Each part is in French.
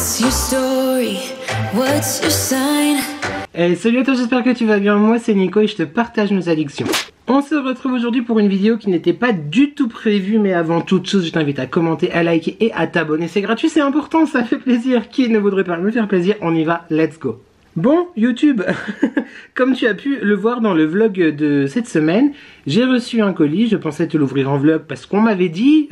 What's your story? What's your sign? Hey, salut à toi, j'espère que tu vas bien. Moi c'est Nico et je te partage mes addictions. On se retrouve aujourd'hui pour une vidéo qui n'était pas du tout prévue, mais avant toute chose je t'invite à commenter, à liker et à t'abonner. C'est gratuit, c'est important, ça fait plaisir. Qui ne voudrait pas me faire plaisir? On y va, let's go. Bon, YouTube, comme tu as pu le voir dans le vlog de cette semaine, j'ai reçu un colis. Je pensais te l'ouvrir en vlog parce qu'on m'avait dit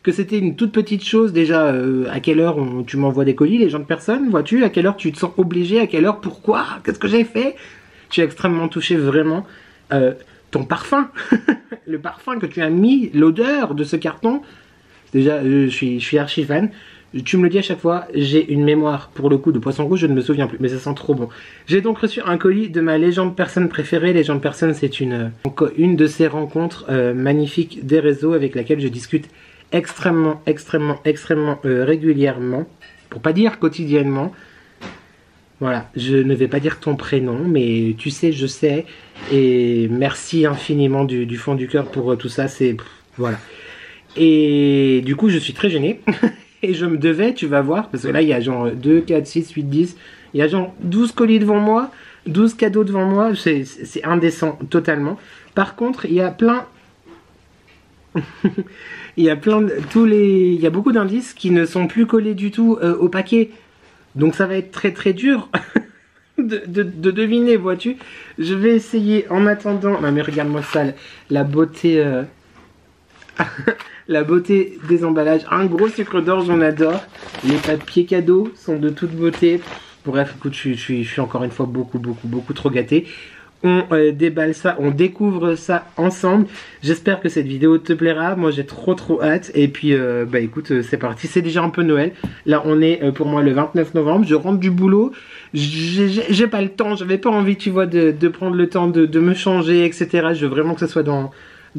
que c'était une toute petite chose. Déjà, à quelle heure tu m'envoies des colis, les gens de personne, vois-tu? À quelle heure tu te sens obligé? À quelle heure? Pourquoi? Qu'est-ce que j'ai fait? Je suis extrêmement touché, vraiment. Ton parfum, le parfum que tu as mis, l'odeur de ce carton. Déjà, je suis archi fan. Tu me le dis à chaque fois, j'ai une mémoire pour le coup de poisson rouge, je ne me souviens plus, mais ça sent trop bon. J'ai donc reçu un colis de ma légende personne préférée. Légende personne, c'est une de ces rencontres magnifiques des réseaux avec laquelle je discute extrêmement régulièrement, pour pas dire quotidiennement. Voilà, je ne vais pas dire ton prénom, mais tu sais, je sais, et merci infiniment du fond du cœur pour tout ça, c'est... voilà. Et du coup, je suis très gêné. Et je me devais, tu vas voir, parce que là il y a genre 2, 4, 6, 8, 10, il y a genre 12 colis devant moi, 12 cadeaux devant moi, c'est indécent totalement. Par contre, il y a plein... il y a beaucoup d'indices qui ne sont plus collés du tout au paquet. Donc ça va être très dur de deviner, vois-tu. Je vais essayer en attendant... Non mais regarde-moi ça, la beauté... La beauté des emballages, un gros sucre d'orge, on adore. Les papiers cadeaux sont de toute beauté. Bref, écoute, je suis encore une fois beaucoup trop gâté. On déballe ça, on découvre ça ensemble. J'espère que cette vidéo te plaira. Moi, j'ai trop hâte. Et puis, bah écoute, c'est parti. C'est déjà un peu Noël. Là, on est pour moi le 29 novembre. Je rentre du boulot. J'ai pas le temps. J'avais pas envie, tu vois, de prendre le temps de me changer, etc. Je veux vraiment que ce soit dans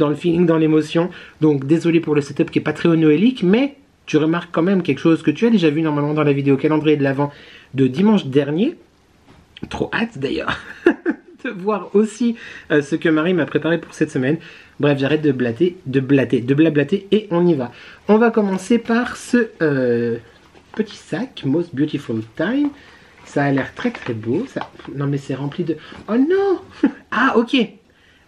le feeling, dans l'émotion. Donc désolé pour le setup qui est pas très noélique, mais tu remarques quand même quelque chose que tu as déjà vu normalement dans la vidéo calendrier de l'Avent de dimanche dernier. Trop hâte d'ailleurs de voir aussi ce que Marie m'a préparé pour cette semaine. Bref, j'arrête de blablater et on y va. On va commencer par ce petit sac Most Beautiful Time. Ça a l'air très beau. Ça... Non mais c'est rempli de... Oh non. Ah ok.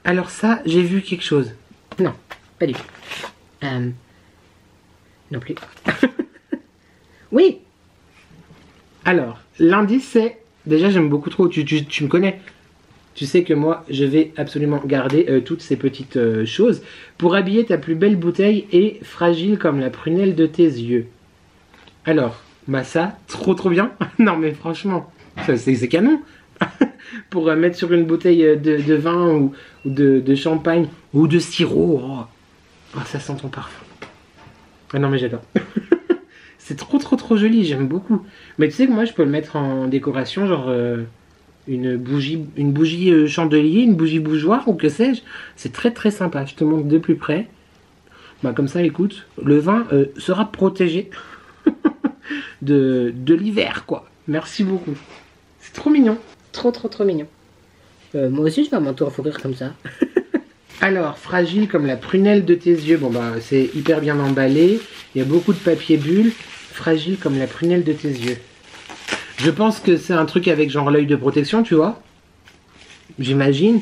Alors ça, j'ai vu quelque chose. Non, pas du tout. Non plus. Oui. Alors, l'indice c'est... Déjà, j'aime beaucoup trop. Tu me connais. Tu sais que moi, je vais absolument garder toutes ces petites choses. Pour habiller ta plus belle bouteille et fragile comme la prunelle de tes yeux. Alors, bah ça, trop bien. Non mais franchement, c'est canon. Pour mettre sur une bouteille de vin ou de champagne ou de sirop. Oh, ça sent ton parfum. Ah non mais j'adore. C'est trop joli, j'aime beaucoup. Mais tu sais que moi je peux le mettre en décoration, genre une bougie chandelier, une bougie bougeoir ou que sais-je. C'est très sympa, je te montre de plus près. Bah comme ça écoute, le vin sera protégé de l'hiver quoi. Merci beaucoup. C'est trop mignon. Trop mignon. Moi aussi je vais à mon tour fourrir comme ça. Alors, fragile comme la prunelle de tes yeux. Bon bah c'est hyper bien emballé. Il y a beaucoup de papier bulle. Fragile comme la prunelle de tes yeux. Je pense que c'est un truc avec genre l'œil de protection, tu vois. J'imagine.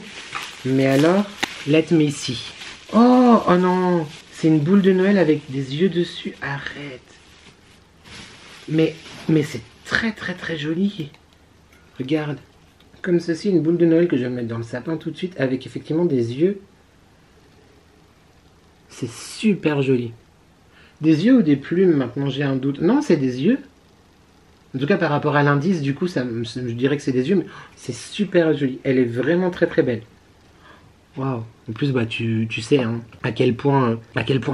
Mais alors, let me see. Oh non. C'est une boule de Noël avec des yeux dessus. Arrête. Mais c'est très joli. Regarde. Comme ceci, une boule de Noël que je vais mettre dans le sapin tout de suite avec effectivement des yeux. C'est super joli. Des yeux ou des plumes, maintenant j'ai un doute. Non, c'est des yeux. En tout cas, par rapport à l'indice, du coup, je dirais que c'est des yeux, mais c'est super joli. Elle est vraiment très belle. Waouh. En plus, bah, tu sais hein, à quel point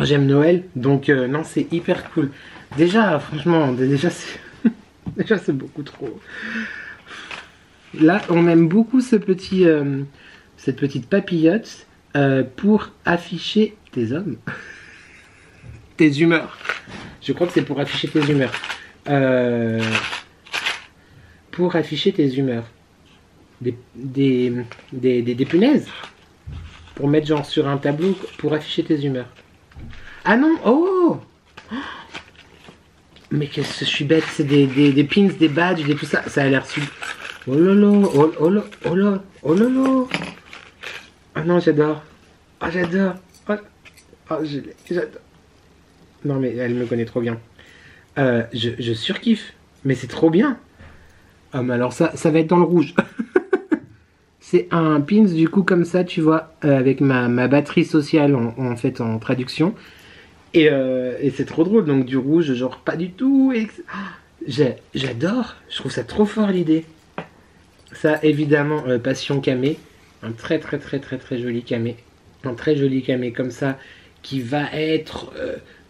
j'aime Noël. Donc, non, c'est hyper cool. Déjà, franchement, déjà, c'est beaucoup trop... Là, on aime beaucoup cette petite papillote pour afficher tes hommes. Tes humeurs. Je crois que c'est pour afficher tes humeurs. Pour afficher tes humeurs. Des punaises. Pour mettre genre sur un tableau pour afficher tes humeurs. Ah non, oh! Mais qu'est-ce que je suis bête, c'est des pins, des badges, des tout ça. Ça a l'air super. Oh lolo, oh là, oh là, oh lolo. Ah non, j'adore. Ah, j'adore. Oh, oh, j'adore. Non, mais elle me connaît trop bien. Je surkiffe. Mais c'est trop bien. Ah, mais alors ça va être dans le rouge. C'est un pins, du coup, comme ça, tu vois, avec ma batterie sociale, en fait, en traduction. Et c'est trop drôle, donc du rouge, genre pas du tout. J'adore, je trouve ça trop fort l'idée. Ça, évidemment, Passion Camé, un très très très très très joli camé. Un très joli camé comme ça, qui va être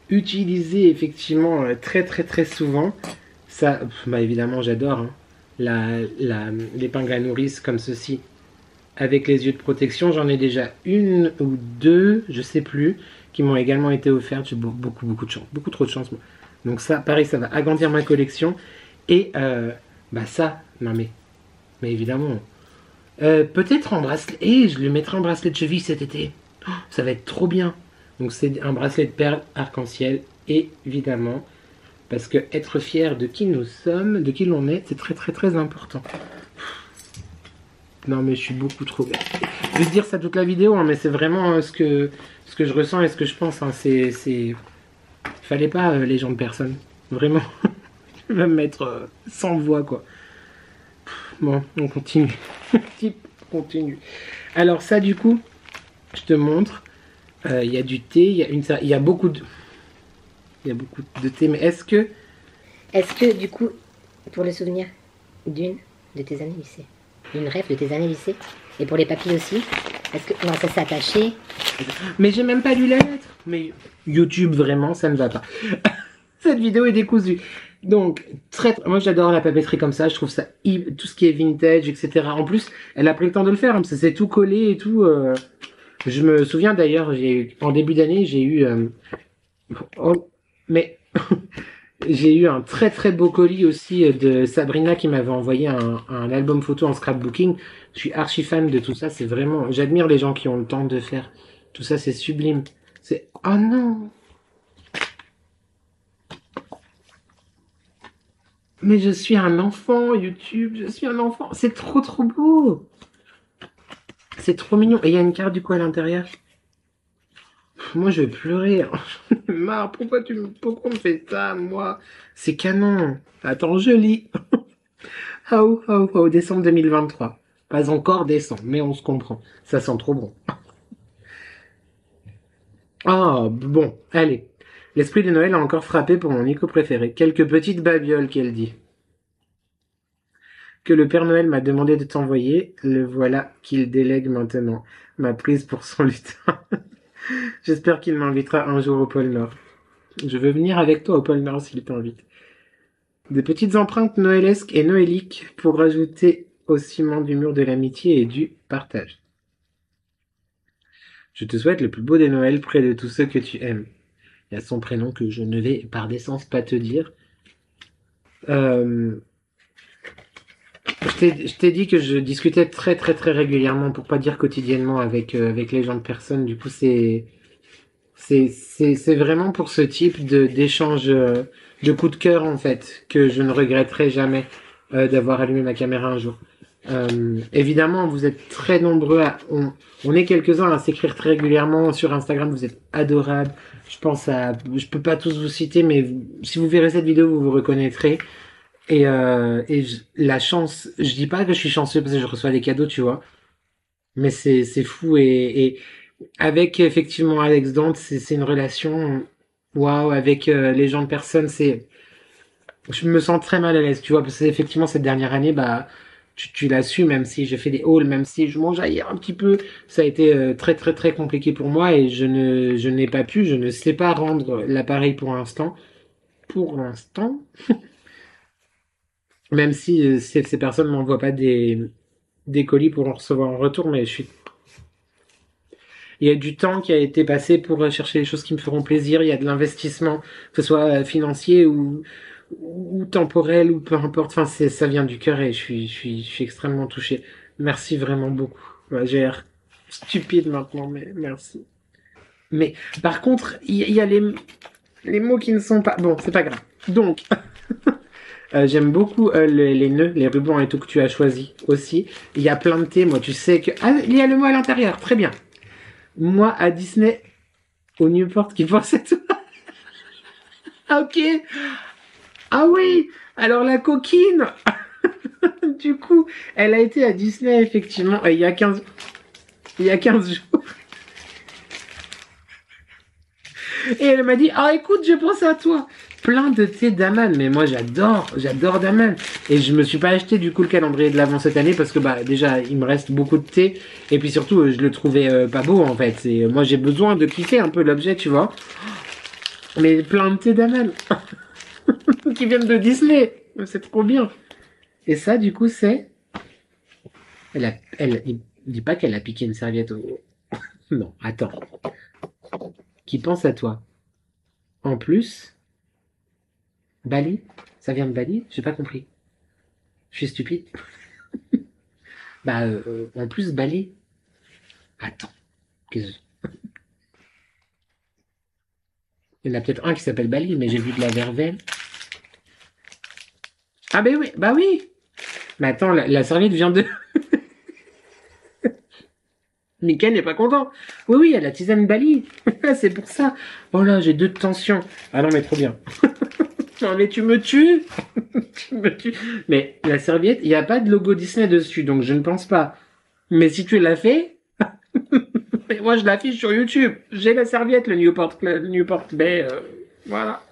utilisé effectivement très très très souvent. Ça, bah évidemment, j'adore. Hein. L'épingle à nourrice comme ceci, avec les yeux de protection, j'en ai déjà une ou deux, je sais plus, qui m'ont également été offertes. J'ai beaucoup de chance, beaucoup trop de chance. Moi. Donc ça, pareil, ça va agrandir ma collection. Et bah ça, non mais évidemment, peut-être en bracelet. Et je le mettrai en bracelet de cheville cet été. Oh, ça va être trop bien. Donc c'est un bracelet de perles arc-en-ciel, évidemment, parce que être fier de qui nous sommes, de qui l'on est, c'est très très très important. Non mais je suis beaucoup trop bête. Je vais te dire ça toute la vidéo, hein, mais c'est vraiment ce que je ressens et ce que je pense. Hein, fallait pas les gens de personne. Vraiment. Je vais me mettre sans voix quoi. Bon, on continue. Continue. Alors ça du coup, je te montre. Il y a du thé, il y a beaucoup de thé, mais est-ce que du coup, pour le souvenir d'une de tes années lycée, une rêve de tes années lycée, et pour les papiers aussi, est-ce que non, ça s'est attaché? Mais j'ai même pas lu la lettre. Mais YouTube vraiment, ça ne va pas. Cette vidéo est décousue. Donc, moi j'adore la papeterie comme ça, je trouve ça, tout ce qui est vintage, etc. En plus, elle a pris le temps de le faire, hein, parce que c'est tout collé et tout. Je me souviens d'ailleurs, en début d'année, j'ai eu... mais j'ai eu un très très beau colis aussi de Sabrina qui m'avait envoyé un album photo en scrapbooking. Je suis archi fan de tout ça, c'est vraiment... J'admire les gens qui ont le temps de faire tout ça, c'est sublime. C'est... Oh non! Mais je suis un enfant, YouTube, je suis un enfant. C'est trop trop beau. C'est trop mignon. Et il y a une carte du coup à l'intérieur. Moi je vais pleurer. J'en ai marre. Pourquoi on me fait ça, moi? C'est canon. Attends, je lis. Décembre 2023. Pas encore décembre, mais on se comprend. Ça sent trop bon. Ah, bon, allez. L'esprit de Noël a encore frappé pour mon Nico préféré. Quelques petites babioles qu'elle dit. Que le Père Noël m'a demandé de t'envoyer, le voilà qu'il délègue maintenant, ma prise pour son lutin. J'espère qu'il m'invitera un jour au pôle Nord. Je veux venir avec toi au pôle Nord s'il t'invite. Des petites empreintes noëlesques et noéliques pour rajouter au ciment du mur de l'amitié et du partage. Je te souhaite le plus beau des Noëls près de tous ceux que tu aimes. Il y a son prénom que je ne vais par décence pas te dire. Je t'ai dit que je discutais très très très régulièrement, pour pas dire quotidiennement, avec les gens de personne. Du coup, c'est vraiment pour ce type d'échange de coups de cœur en fait que je ne regretterai jamais d'avoir allumé ma caméra un jour. Évidemment, vous êtes très nombreux on est quelques-uns à s'écrire très régulièrement sur Instagram. Vous êtes adorables. Je peux pas tous vous citer, mais si vous verrez cette vidéo, vous vous reconnaîtrez. La chance, je dis pas que je suis chanceux parce que je reçois des cadeaux, tu vois, mais c'est fou et avec effectivement Alex Dante, c'est une relation waouh avec les gens de personne, je me sens très mal à l'aise, tu vois, parce que effectivement cette dernière année, bah tu l'as su, même si j'ai fait des hauls, même si je m'enjaille un petit peu, ça a été très très très compliqué pour moi et je ne sais pas rendre l'appareil pour l'instant. Pour l'instant. Même si ces personnes ne m'envoient pas des colis pour en recevoir en retour, mais il y a du temps qui a été passé pour chercher les choses qui me feront plaisir, il y a de l'investissement, que ce soit financier ou temporel, ou peu importe, enfin, ça vient du cœur et je suis extrêmement touché. Merci vraiment beaucoup. Ouais, j'ai l'air stupide maintenant, mais merci. Mais par contre, il y a Les mots qui ne sont pas... Bon, c'est pas grave. Donc, j'aime beaucoup les nœuds, les rubans et tout que tu as choisi aussi. Il y a plein de thés, moi, tu sais que... Ah, il y a le mot à l'intérieur, très bien. Moi, à Disney, au Newport, qui pense à toi. Ah, ok. Ah oui, alors la coquine, du coup, elle a été à Disney, effectivement, il y a 15 jours. Et elle m'a dit, ah écoute, j'ai pensé à toi. Plein de thé d'Aman, mais moi j'adore d'Aman. Et je me suis pas acheté du coup le calendrier de l'avant cette année parce que bah déjà il me reste beaucoup de thé et puis surtout je le trouvais pas beau en fait. Et moi j'ai besoin de kiffer un peu l'objet, tu vois. Mais plein de thé d'Aman qui viennent de Disney, c'est trop bien. Et ça du coup c'est, il dit pas qu'elle a piqué une serviette au... Non, attends. Qui pense à toi. En plus, Bali, ça vient de Bali? J'ai pas compris. Je suis stupide. Bah, en plus, Bali. Attends. qu'est-ce- Il y en a peut-être un qui s'appelle Bali, mais j'ai vu de la verveine. Ah, ben oui, bah oui. Mais attends, la serviette vient de. Mickey n'est pas content. Oui, oui, il y a la tisane Bali. C'est pour ça. Oh là, j'ai deux de tension. Ah non, mais trop bien. Non, mais tu me tues. Tu me tues. Mais la serviette, il n'y a pas de logo Disney dessus, donc je ne pense pas. Mais si tu l'as fait, mais moi je l'affiche sur YouTube. J'ai la serviette, le Newport Bay. Voilà.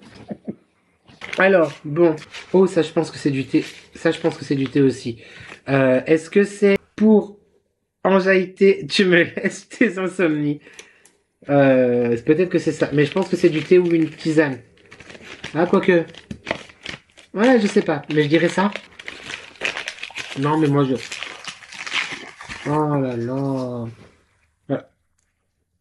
Alors, bon. Oh, ça, je pense que c'est du thé. Ça, je pense que c'est du thé aussi. Est-ce que c'est pour enjailler tu me laisses tes insomnies? Peut-être que c'est ça. Mais je pense que c'est du thé ou une tisane. Ah, quoique. Ouais, je sais pas. Mais je dirais ça. Non, mais moi je... Oh là là. Euh,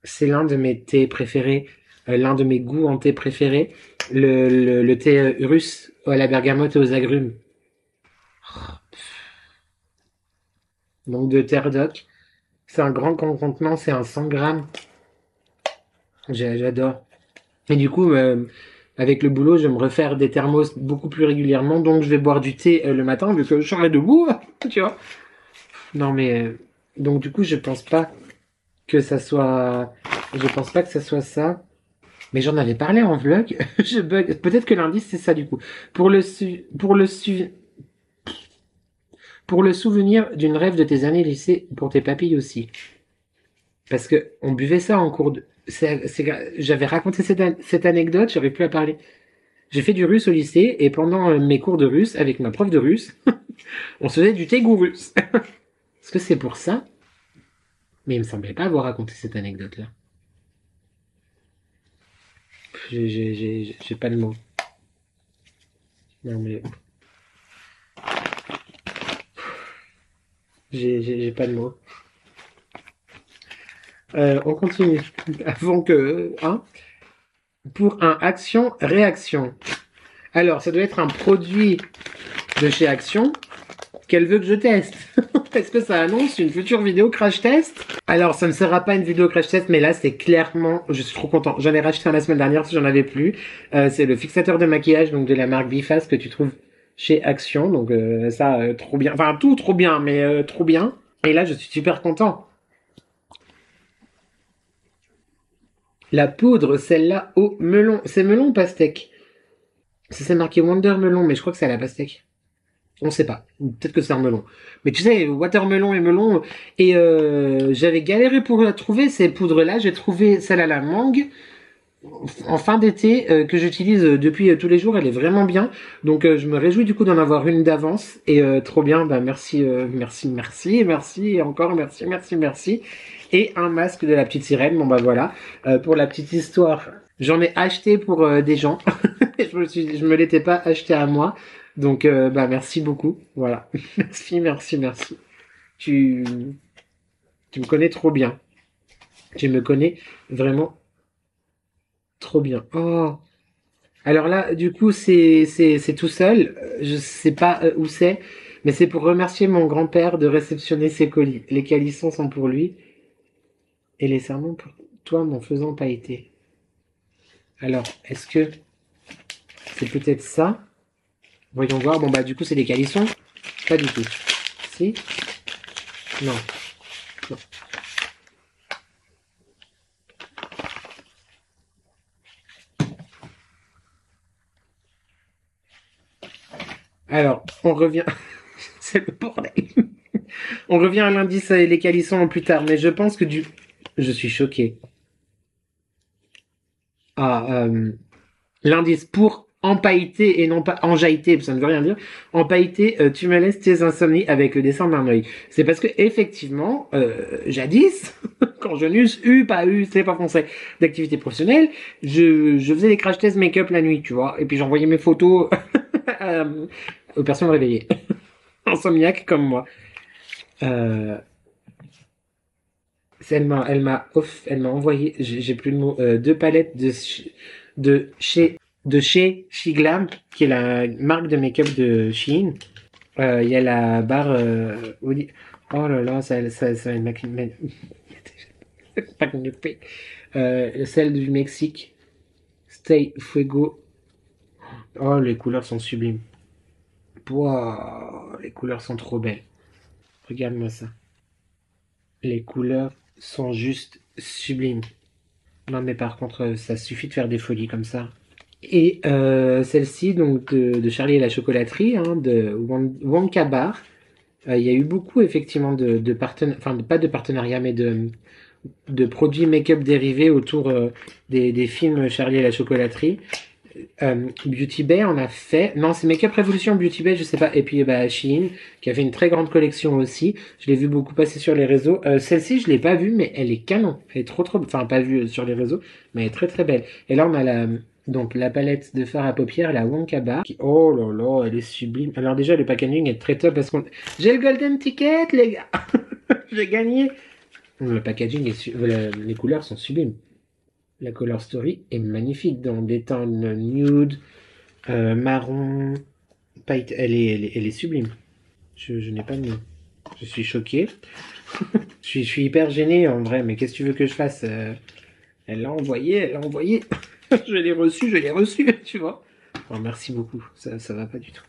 C'est l'un de mes thés préférés. L'un de mes goûts en thé préférés. Le thé russe à la bergamote et aux agrumes. Donc de terre d'oc. C'est un grand contenant, c'est un 100 grammes. J'adore. Et du coup, avec le boulot, je vais me refaire des thermos beaucoup plus régulièrement. Donc je vais boire du thé le matin vu que je serai debout. Tu vois. Non mais... donc du coup, je pense pas que ça soit... Je pense pas que ça soit ça. Mais j'en avais parlé en vlog. Je bug. Peut-être que l'indice c'est ça du coup. Pour le souvenir d'une rêve de tes années lycée, pour tes papilles aussi. Parce que on buvait ça en cours de... J'avais raconté cette anecdote, j'aurais pu la parler. J'ai fait du russe au lycée et pendant mes cours de russe, avec ma prof de russe, on se faisait du thé goût russe. Est-ce que c'est pour ça? Mais il me semblait pas avoir raconté cette anecdote-là. J'ai pas de mots. Non mais... J'ai pas de mots. On continue. Avant que... Hein? Pour un action-réaction. Alors, ça doit être un produit de chez Action qu'elle veut que je teste. Est-ce que ça annonce une future vidéo crash test? Alors, ça ne sera pas une vidéo crash test, mais là, c'est clairement... Je suis trop content. J'en ai racheté un la semaine dernière, parce que j'en avais plus. C'est le fixateur de maquillage, donc de la marque Bifast, que tu trouves chez Action. Donc ça, trop bien. Enfin, tout trop bien, mais trop bien. Et là, je suis super content. La poudre, celle-là, au melon. C'est melon ou pastèque? C'est marqué Wonder Melon, mais je crois que c'est à la pastèque. On sait pas. Peut-être que c'est un melon. Mais tu sais, watermelon et melon. Et j'avais galéré pour la trouver, ces poudres-là. J'ai trouvé celle à la mangue en fin d'été que j'utilise depuis tous les jours. Elle est vraiment bien. Donc je me réjouis du coup d'en avoir une d'avance. Et trop bien. Bah merci, merci. Et encore merci. Et un masque de la petite sirène. Bon bah voilà. Pour la petite histoire, j'en ai acheté pour des gens. Je me l'étais pas acheté à moi. Donc, bah, merci beaucoup. Voilà. Merci. Tu, tu me connais trop bien. Tu me connais vraiment trop bien. Oh. Alors là, du coup, c'est tout seul. Je sais pas où c'est, mais c'est pour remercier mon grand-père de réceptionner ses colis. Les calissons sont pour lui et les sermons pour toi, mon faisant pailleté. Alors, est-ce que c'est peut-être ça? Voyons voir. Bon, bah, du coup, c'est des calissons. Pas du tout. Si? Non. Non. Alors, on revient... c'est le bordel. On revient à l'indice et les calissons plus tard, mais je pense que du... Je suis choqué. Ah, l'indice pour empailleter et non pas enjailleter, ça ne veut rien dire. Empailleter, tu me laisses tes insomnies avec le dessin d'un œil. C'est parce que effectivement, jadis, quand je n'eusse c'est pas français, d'activité professionnelle, je faisais des crash tests make-up la nuit, tu vois, et puis j'envoyais mes photos aux personnes réveillées, insomniaques comme moi. Elle m'a envoyé, j'ai plus le mot, deux palettes de chez Shiglam, qui est la marque de make-up de Shein. Il y a la barre, oh là là, ça m'a pas kidnappé. Celle du Mexique, Stay Fuego. Oh, les couleurs sont sublimes. Wow, les couleurs sont trop belles. Regarde-moi ça. Les couleurs sont juste sublimes. Non, mais par contre, ça suffit de faire des folies comme ça. Et celle-ci, donc de Charlie et la chocolaterie, hein, de Wonka Bar. Il y a eu beaucoup, effectivement, de partenariats, enfin, pas de partenariats, mais de produits make-up dérivés autour des films Charlie et la chocolaterie. Beauty Bay en a fait. Non, c'est Make Up Revolution Beauty Bay, je sais pas. Et puis bah, Shein, qui a fait une très grande collection aussi. Je l'ai vu beaucoup passer sur les réseaux. Celle-ci, je l'ai pas vue, mais elle est canon. Elle est trop. Enfin, pas vue sur les réseaux, mais elle est très très belle. Et là, on a donc la palette de fard à paupières, la Wonka Bar. Oh là là, elle est sublime. Alors déjà, le packaging est très top parce qu'on... J'ai le golden ticket, les gars. J'ai gagné. Le packaging les couleurs sont sublimes. La color story est magnifique dans des tons nude, marron, paille. Elle est sublime. Je n'ai pas de mots. Je suis choqué. Je suis hyper gêné en vrai, mais qu'est-ce que tu veux que je fasse? Elle l'a envoyé, elle l'a envoyé. Je l'ai reçu, tu vois. Oh, merci beaucoup, ça va pas du tout.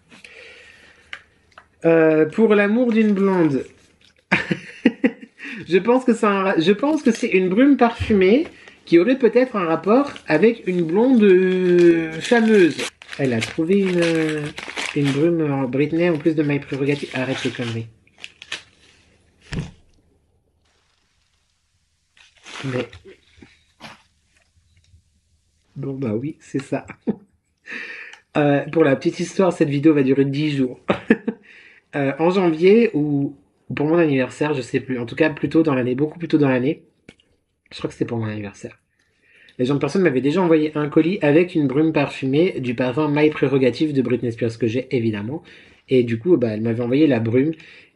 Pour l'amour d'une blonde. Je pense que c'est une brume parfumée qui aurait peut-être un rapport avec une blonde fameuse. Elle a trouvé une brume en Britney en plus de My Prerogative. Arrête les conneries. Mais... Bon bah oui, c'est ça. Pour la petite histoire, cette vidéo va durer 10 jours. En janvier ou pour mon anniversaire, je sais plus. En tout cas, plutôt dans l'année, beaucoup plus tôt dans l'année. Je crois que c'était pour mon anniversaire. Les gens de personne m'avaient déjà envoyé un colis avec une brume parfumée du parfum My Prerogative de Britney Spears que j'ai évidemment. Et du coup, bah, elle m'avait envoyé la brume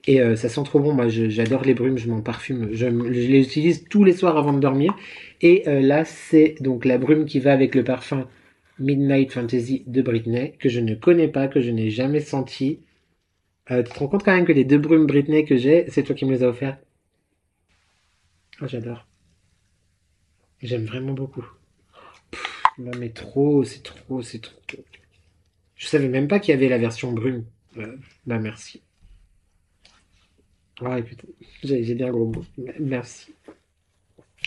et ça sent trop bon. Moi, j'adore les brumes, je m'en parfume, je les utilise tous les soirs avant de dormir. Et là, c'est donc la brume qui va avec le parfum Midnight Fantasy de Britney que je ne connais pas, que je n'ai jamais senti. Tu te rends compte quand même que les deux brumes Britney que j'ai, c'est toi qui me les as offertes. Oh, j'adore. J'aime vraiment beaucoup. Non mais trop, c'est trop, c'est trop. Je savais même pas qu'il y avait la version brume. Bah merci. Ah putain, j'ai dit un gros mot. Merci.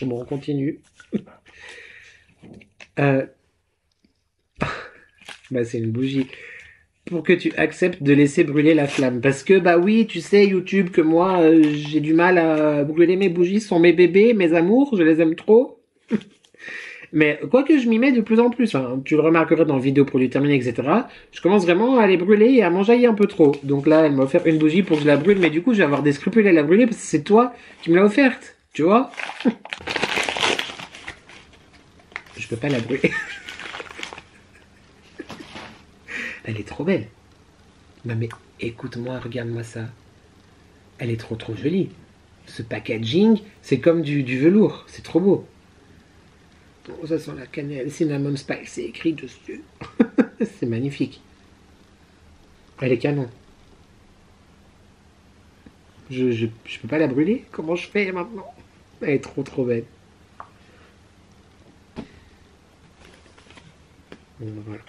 Bon, on continue. Euh, bah c'est une bougie. Pour que tu acceptes de laisser brûler la flamme. Parce que bah oui, tu sais YouTube que moi j'ai du mal à brûler mes bougies, ce sont mes bébés, mes amours, je les aime trop. Mais quoi que je m'y mets de plus en plus, hein, tu le remarqueras dans vidéo produit terminé, etc. Je commence vraiment à les brûler et à m'enjailler un peu trop. Donc là, elle m'a offert une bougie pour que je la brûle, mais du coup, je vais avoir des scrupules à la brûler parce que c'est toi qui me l'as offerte, tu vois. Je peux pas la brûler. Elle est trop belle. Non mais écoute-moi, regarde-moi ça. Elle est trop trop jolie. Ce packaging, c'est comme du velours, c'est trop beau. Oh, ça sent la cannelle, cinnamon spice, c'est écrit dessus. C'est magnifique. Elle est canon. Je peux pas la brûler? Comment je fais maintenant? Elle est trop trop belle. Bon, voilà.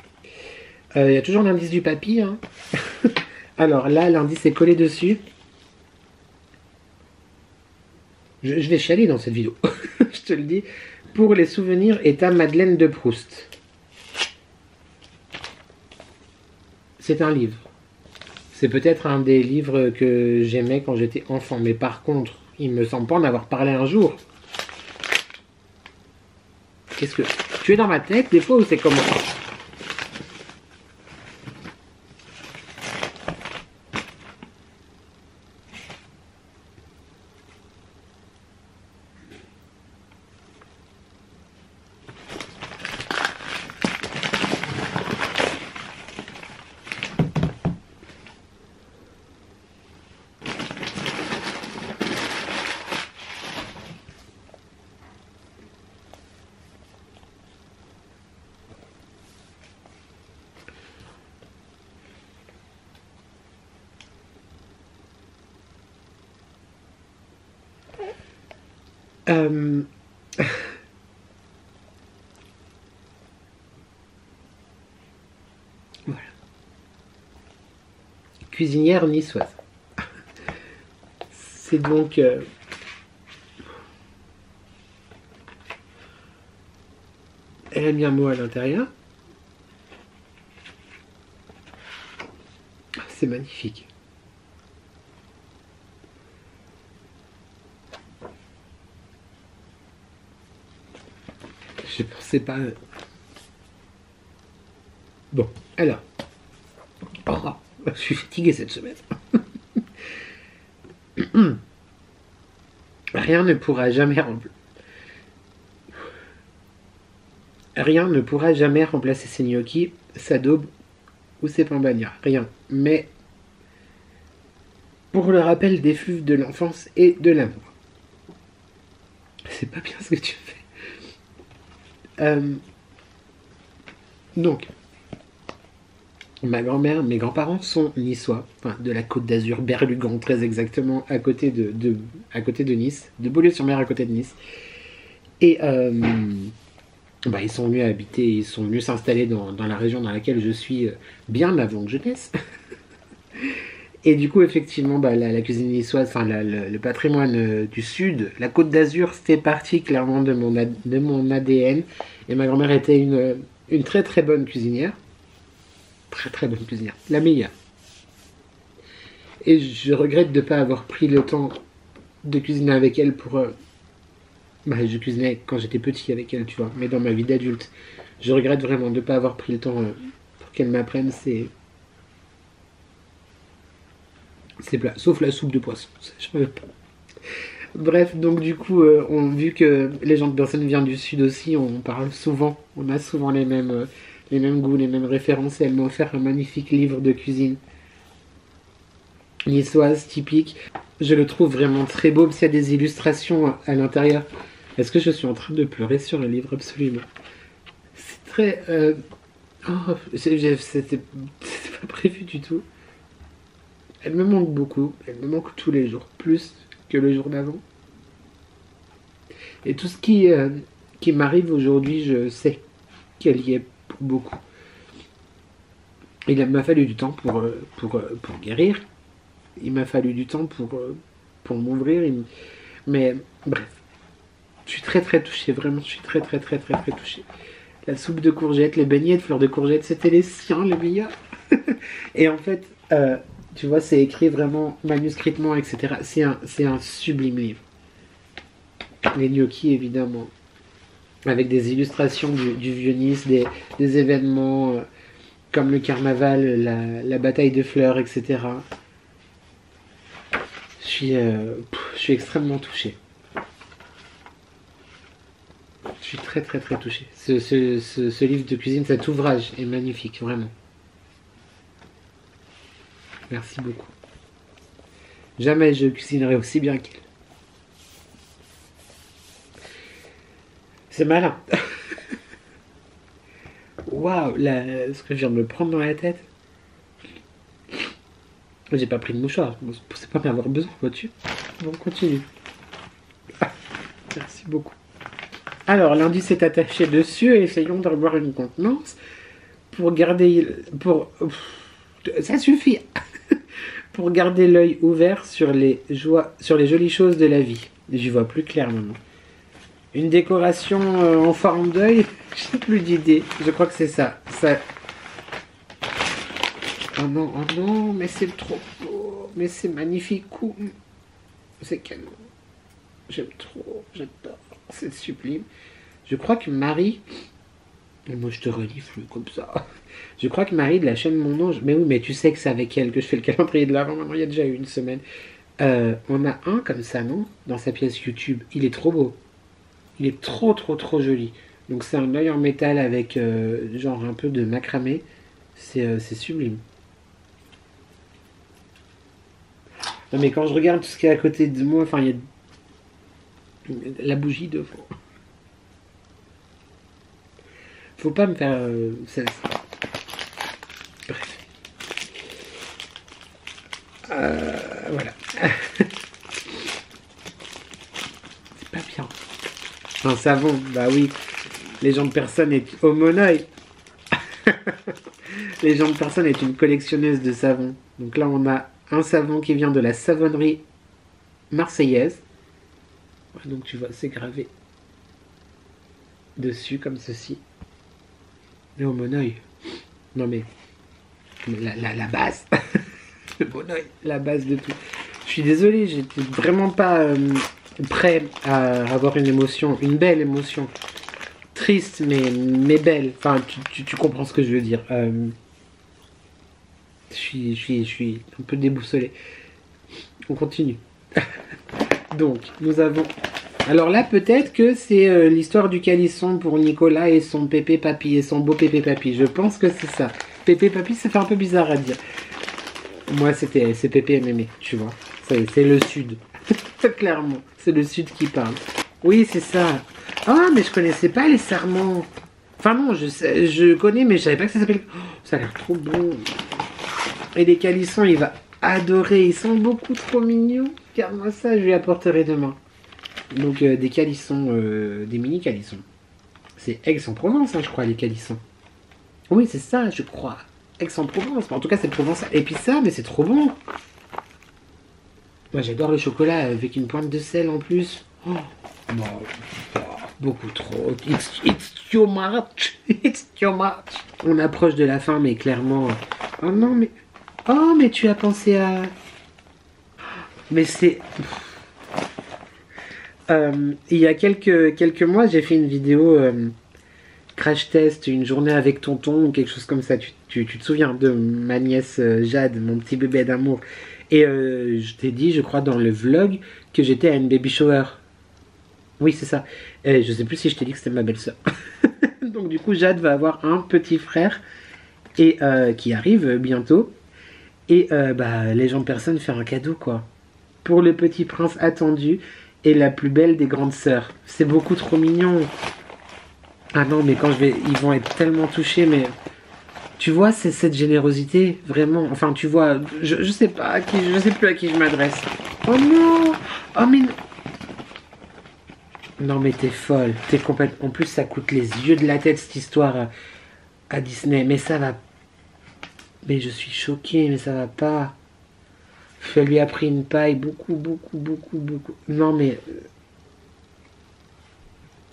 Il y a toujours l'indice du papy. Hein. Alors là, l'indice est collé dessus. Je vais chialer dans cette vidéo. Je te le dis. Pour les souvenirs et ta Madeleine de Proust. C'est un livre. C'est peut-être un des livres que j'aimais quand j'étais enfant. Mais par contre, il me semble pas en avoir parlé un jour. Qu'est-ce que... Tu es dans ma tête des fois ou c'est comment? Voilà. Cuisinière niçoise. C'est donc... Elle a mis un mot à l'intérieur. C'est magnifique. Je pensais pas... Bon, alors. Oh, je suis fatigué cette semaine. Rien ne pourra jamais remplacer ses gnocchis, sa daube ou ses pains bagnats. Rien. Mais pour le rappel des fleuves de l'enfance et de l'amour. C'est pas bien ce que tu fais. Donc, ma grand-mère, mes grands-parents sont niçois, enfin de la Côte d'Azur, Berlugan très exactement, à côté de Nice, de Beaulieu-sur-Mer à côté de Nice. Et ils sont venus habiter, ils sont venus s'installer dans la région dans laquelle je suis bien avant que je naisse. Et du coup, effectivement, la cuisine niçoise, enfin le patrimoine du Sud, la Côte d'Azur, fait partie clairement de mon ADN. Et ma grand-mère était une très très bonne cuisinière. Très très bonne cuisinière. La meilleure. Et je regrette de ne pas avoir pris le temps de cuisiner avec elle pour... je cuisinais quand j'étais petit avec elle, tu vois. Mais dans ma vie d'adulte, je regrette vraiment de ne pas avoir pris le temps pour qu'elle m'apprenne. C'est plat, sauf la soupe de poisson. Ça, je veux pas. Bref, donc du coup, vu que les gens de personnes viennent du Sud aussi, on parle souvent, on a souvent les mêmes goûts, les mêmes références. Et elle m'a offert un magnifique livre de cuisine niçoise, typique. Je le trouve vraiment très beau, parce qu'il y a des illustrations à l'intérieur. Est-ce que je suis en train de pleurer sur le livre? Absolument. C'est très... c'était pas prévu du tout. Elle me manque beaucoup, elle me manque tous les jours, plus que le jour d'avant. Et tout ce qui m'arrive aujourd'hui, je sais qu'elle y est pour beaucoup. Il m'a fallu du temps pour guérir. Il m'a fallu du temps pour m'ouvrir. Mais bref, je suis très très touchée, vraiment, je suis très très très très très touchée. La soupe de courgettes, les beignets de fleurs de courgettes, c'était les siens, les meilleurs. Et en fait... tu vois, c'est écrit vraiment manuscritement, etc. C'est un sublime livre. Les gnocchis, évidemment. Avec des illustrations du vieux Nice, des événements comme le carnaval, la bataille de fleurs, etc. Je suis extrêmement touché. Je suis très très très touché. Ce livre de cuisine, cet ouvrage est magnifique, vraiment. Merci beaucoup. Jamais je cuisinerai aussi bien qu'elle. C'est malin. Waouh, ce que je viens de me prendre dans la tête. J'ai pas pris de mouchoir. C'est pas bien avoir besoin, vois-tu. On continue. Merci beaucoup. Alors, l'indice est attaché dessus et essayons de revoir une contenance. pour garder... Ça suffit. Pour garder l'œil ouvert sur les jolies choses de la vie. J'y vois plus clair maintenant. Une décoration en forme d'œil, j'ai plus d'idée. Je crois que c'est ça. Oh non, mais c'est trop beau. Mais c'est magnifique. C'est canon. J'aime trop, j'adore. C'est sublime. Je crois que Marie... Et moi je te renifle comme ça. Je crois que Marie de la chaîne Mon Ange... Mais oui, mais tu sais que c'est avec elle que je fais le calendrier de l'Avent. Maintenant, il y a déjà eu une semaine. On a un comme ça, non? Dans sa pièce YouTube. Il est trop beau. Il est trop joli. Donc c'est un œil en métal avec genre un peu de macramé. C'est sublime. Non mais quand je regarde tout ce qui est à côté de moi, enfin il y a la bougie devant. Faut pas me faire... Bref. Voilà. C'est pas bien. Un savon, bah oui. Les gens de personne est... Oh mon œil. Les gens de personne est une collectionneuse de savons. Donc là on a un savon qui vient de la savonnerie marseillaise. Donc tu vois, c'est gravé dessus comme ceci. Mais au mon oeil. Non mais la base. Le bon oeil, la base de tout. Je suis désolé, j'étais vraiment pas prêt à avoir une émotion, une belle émotion. Triste mais belle. Enfin, tu comprends ce que je veux dire. Je suis un peu déboussolé. On continue. Donc, nous avons... Alors là, peut-être que c'est l'histoire du calisson pour Nicolas et son pépé papy, et son beau pépé papy. Je pense que c'est ça. Pépé papy, ça fait un peu bizarre à dire. Moi, c'est pépé et mémé, tu vois. C'est le sud. Clairement, c'est le sud qui parle. Oui, c'est ça. Ah, mais je connaissais pas les sarments. Enfin non, je connais, mais je savais pas que ça s'appelle... Oh, ça a l'air trop bon. Et les calissons, il va adorer. Ils sont beaucoup trop mignons. Car moi, ça, je lui apporterai demain. Donc, des calissons, des mini calissons. C'est Aix-en-Provence, hein, je crois, les calissons. Oui, c'est ça, je crois. Aix-en-Provence. En tout cas, c'est provençal. Et puis ça, mais c'est trop bon. Moi, j'adore le chocolat avec une pointe de sel en plus. Oh, non, beaucoup trop. It's too much. It's too much. On approche de la fin, mais clairement... Oh non, mais... Oh, mais tu as pensé à... Mais c'est... il y a quelques mois, j'ai fait une vidéo crash test, une journée avec tonton ou quelque chose comme ça. Tu te souviens de ma nièce Jade, mon petit bébé d'amour. Et je t'ai dit, je crois, dans le vlog, que j'étais à une baby shower. Oui, c'est ça. Et je sais plus si je t'ai dit que c'était ma belle-sœur. Donc du coup, Jade va avoir un petit frère et qui arrive bientôt. Et bah, les gens de personne faire un cadeau, quoi. Pour le petit prince attendu et la plus belle des grandes sœurs. C'est beaucoup trop mignon. Ah non, mais quand ils vont être tellement touchés, mais... Tu vois, c'est cette générosité, vraiment. Enfin, tu vois, je sais pas à qui, je sais plus à qui je m'adresse. Oh non! Oh mais non! Non mais t'es folle, t'es complète. En plus, ça coûte les yeux de la tête cette histoire à Disney. Mais ça va. Mais je suis choquée, mais ça va pas. Elle lui a pris une paille beaucoup. Non mais...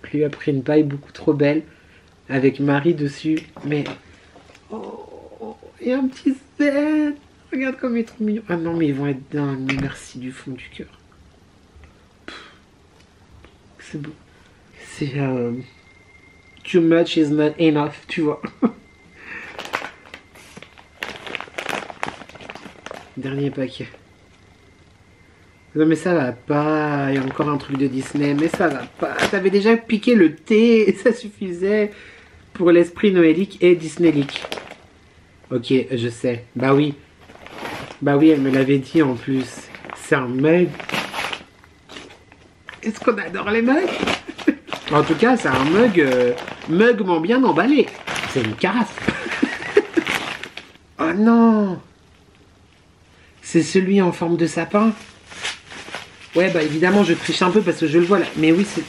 Elle lui a pris une paille beaucoup trop belle. Avec Marie dessus. Mais... Oh, et un petit zen. Regarde comme il est trop mignon. Ah non mais ils vont être dingues. Merci du fond du cœur. C'est beau. C'est... Too much is not enough, tu vois. Dernier paquet. Non mais ça va pas, il y a encore un truc de Disney, mais ça va pas. T'avais déjà piqué le thé et ça suffisait pour l'esprit noélique et disneylique. Ok, je sais. Bah oui. Bah oui, elle me l'avait dit en plus. C'est un mug. Est-ce qu'on adore les mugs? En tout cas, c'est un mug mugement bien emballé. C'est une carafe. Oh non! C'est celui en forme de sapin. Ouais, bah évidemment, je triche un peu parce que je le vois là. Mais oui, c'est...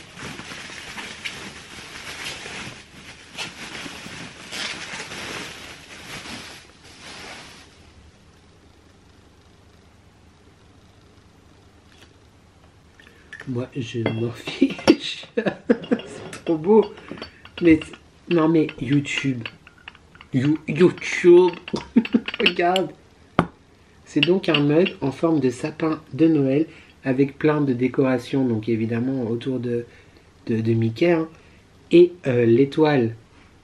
moi je m'en fiche. C'est trop beau. Mais non mais YouTube. YouTube. Regarde. C'est donc un mug en forme de sapin de Noël avec plein de décorations, donc évidemment autour de Mickey. Hein. Et l'étoile,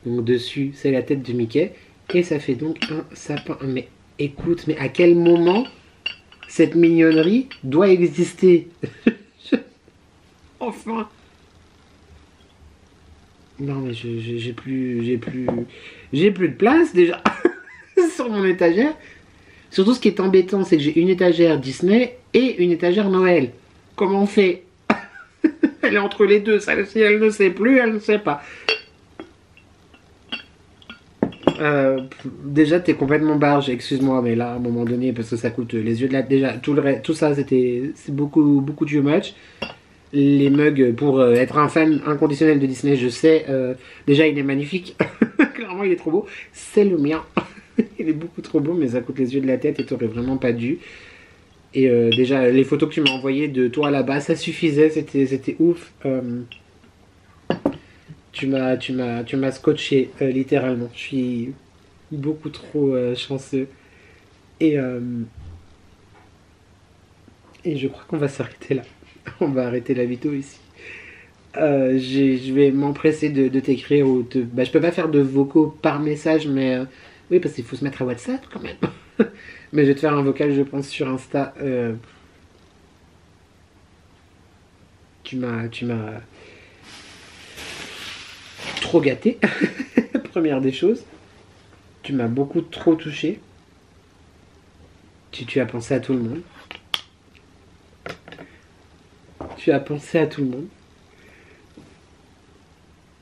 donc dessus, c'est la tête de Mickey. Et ça fait donc un sapin. Mais écoute, mais à quel moment cette mignonnerie doit exister? Enfin. Non mais j'ai plus de place déjà sur mon étagère. Surtout ce qui est embêtant, c'est que j'ai une étagère Disney et une étagère Noël. Comment on fait? Elle est entre les deux, ça, si elle ne sait plus, elle ne sait pas. Déjà t'es complètement barge, excuse-moi, mais là à un moment donné, parce que ça coûte les yeux de la... Déjà tout ça c'est beaucoup too much. Les mugs, pour être un fan inconditionnel de Disney, je sais, déjà il est magnifique. Clairement il est trop beau. C'est le mien. Il est beaucoup trop beau, mais ça coûte les yeux de la tête et t'aurais vraiment pas dû. Et déjà les photos que tu m'as envoyées de toi là-bas, ça suffisait, c'était ouf. Tu m'as scotché littéralement. Je suis beaucoup trop chanceux. Et je crois qu'on va s'arrêter là. On va arrêter la vidéo ici. Je vais m'empresser de t'écrire ou de... Bah, je peux pas faire de vocaux par message, mais oui, parce qu'il faut se mettre à WhatsApp quand même. Mais je vais te faire un vocal, je pense, sur Insta. Tu m'as trop gâté. Première des choses. Tu m'as beaucoup trop touché. Tu as pensé à tout le monde. Tu as pensé à tout le monde.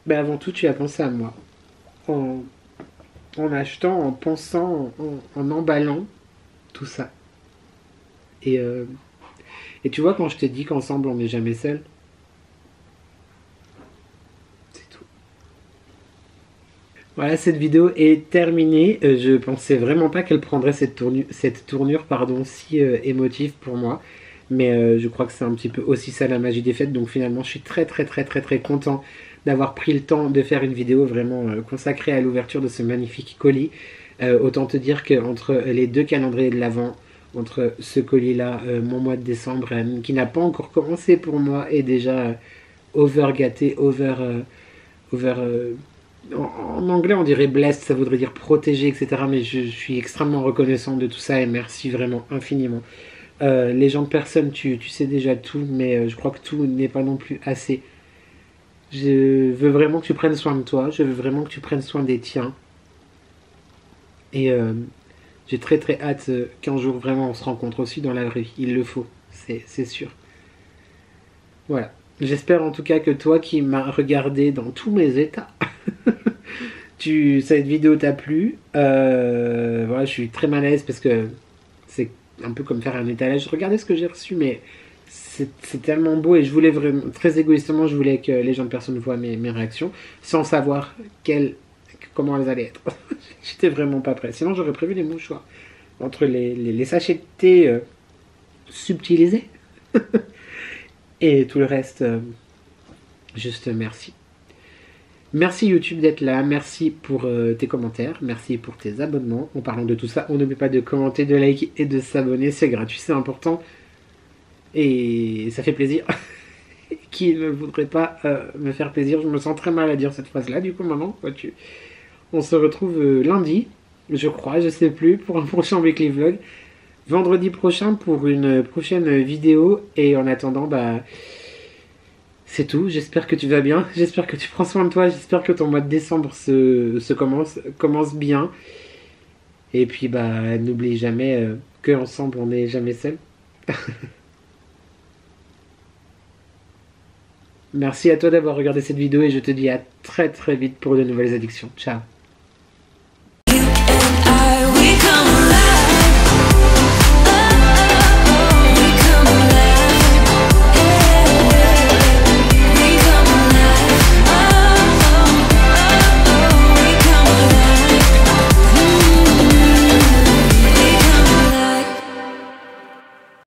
Mais avant tout, tu as pensé à moi. En achetant, en pensant, en emballant tout ça. Et tu vois, quand je te dis qu'ensemble, on n'est jamais seul, c'est tout. Voilà, cette vidéo est terminée. Je pensais vraiment pas qu'elle prendrait cette tournure si émotive pour moi. Mais je crois que c'est un petit peu aussi ça la magie des fêtes. Donc finalement, je suis très content d'avoir pris le temps de faire une vidéo vraiment consacrée à l'ouverture de ce magnifique colis. Autant te dire qu'entre les deux calendriers de l'Avent, entre ce colis-là, mon mois de décembre, qui n'a pas encore commencé pour moi, est déjà over-gâté, en anglais on dirait blessed, ça voudrait dire protégé, etc. Mais je suis extrêmement reconnaissant de tout ça et merci vraiment infiniment. Les gens de personne, tu sais déjà tout, mais je crois que tout n'est pas non plus assez. Je veux vraiment que tu prennes soin de toi, je veux vraiment que tu prennes soin des tiens. Et j'ai très hâte qu'un jour vraiment on se rencontre aussi dans la vraie vie. Il le faut, c'est sûr. Voilà. J'espère en tout cas que toi qui m'as regardé dans tous mes états, cette vidéo t'a plu. Voilà, je suis très mal à l'aise parce que c'est un peu comme faire un étalage. Regardez ce que j'ai reçu, mais c'est tellement beau et je voulais vraiment, très égoïstement, je voulais que les gens de personne voient mes réactions sans savoir comment elles allaient être. J'étais vraiment pas prêt. Sinon, j'aurais prévu les mouchoirs. Entre les sachets de thé subtilisés et tout le reste, juste merci. Merci YouTube d'être là, merci pour tes commentaires, merci pour tes abonnements. En parlant de tout ça, on n'oublie pas de commenter, de liker et de s'abonner, c'est gratuit, c'est important. Et ça fait plaisir. Qui ne voudrait pas me faire plaisir? Je me sens très mal à dire cette phrase-là, du coup maintenant, on se retrouve lundi, je crois, je sais plus, pour un prochain weekly vlog. Vendredi prochain pour une prochaine vidéo. Et en attendant, bah... c'est tout, j'espère que tu vas bien, j'espère que tu prends soin de toi, j'espère que ton mois de décembre commence bien. Et puis bah n'oublie jamais qu'ensemble on n'est jamais seul. Merci à toi d'avoir regardé cette vidéo et je te dis à très vite pour de nouvelles addictions. Ciao.